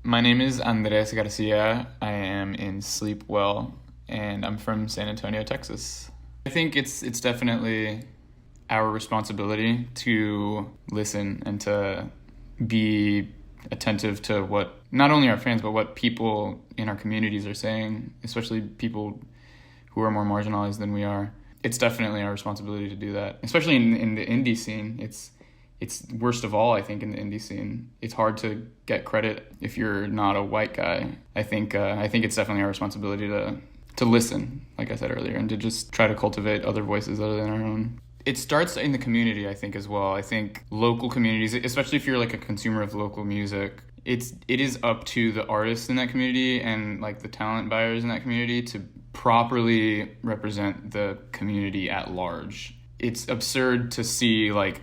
My name is Andrés Garcia. I am in Sleep Well, and I'm from San Antonio, Texas. I think it's definitely our responsibility to listen and to be attentive to what not only our fans but what people in our communities are saying, especially people who are more marginalized than we are. It's definitely our responsibility to do that, especially in the indie scene. It's worst of all, I think, in the indie scene. It's hard to get credit if you're not a white guy. I think it's definitely our responsibility to listen, like I said earlier, and to just try to cultivate other voices other than our own. It starts in the community, I think, as well. I think local communities, especially if you're like a consumer of local music, it is up to the artists in that community and like the talent buyers in that community to properly represent the community at large. It's absurd to see like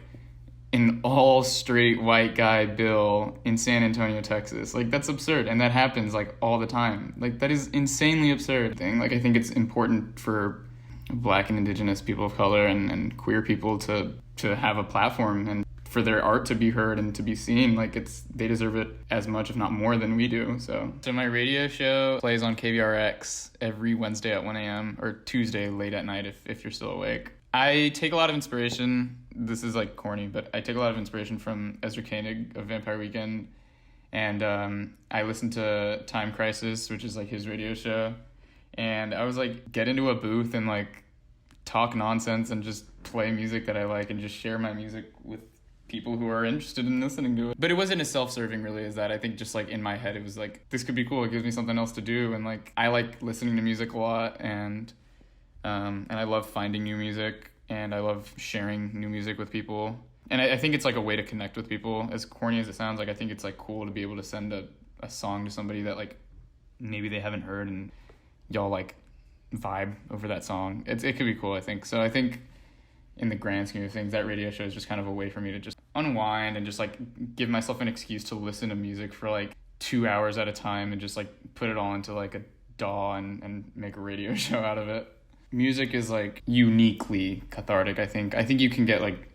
an all straight white guy bill in San Antonio, Texas. Like, that's absurd, and that happens like all the time. Like, that is insanely absurd thing. Like, I think it's important for Black and Indigenous people of color and queer people to have a platform and for their art to be heard and to be seen. Like, they deserve it as much, if not more, than we do. So my radio show plays on KVRX every Wednesday at 1 a.m. or Tuesday late at night if you're still awake. I take a lot of inspiration. This is like corny, but I take a lot of inspiration from Ezra Koenig of Vampire Weekend, and I listen to Time Crisis, which is like his radio show, and I was like, get into a booth and like talk nonsense and just play music that I like and just share my music with people who are interested in listening to it. But it wasn't as self-serving really as that. I think just like in my head it was like, this could be cool, it gives me something else to do, and like I like listening to music a lot, and I love finding new music, and I love sharing new music with people. And I think it's like a way to connect with people. As corny as it sounds, like I think it's like cool to be able to send a song to somebody that like maybe they haven't heard and y'all like vibe over that song. It could be cool, I think. So I think in the grand scheme of things, that radio show is just kind of a way for me to just unwind and just like give myself an excuse to listen to music for like 2 hours at a time and just like put it all into like a DAW and make a radio show out of it. Music is like uniquely cathartic, I think. I think you can get like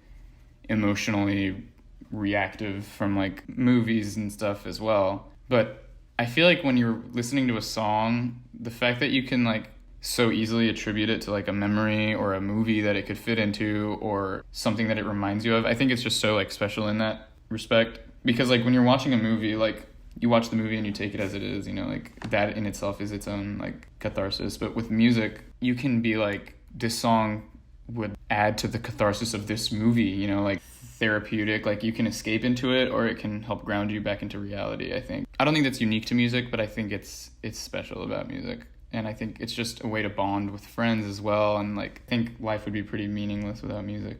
emotionally reactive from like movies and stuff as well. But I feel like when you're listening to a song, the fact that you can like so easily attribute it to like a memory or a movie that it could fit into or something that it reminds you of, I think it's just so like special in that respect. Because like when you're watching a movie, like you watch the movie and you take it as it is, you know, like that in itself is its own like catharsis. But with music, you can be like, this song would add to the catharsis of this movie, you know, like therapeutic, like you can escape into it or it can help ground you back into reality, I think. I don't think that's unique to music, but I think it's special about music. And I think it's just a way to bond with friends as well. And like, I think life would be pretty meaningless without music.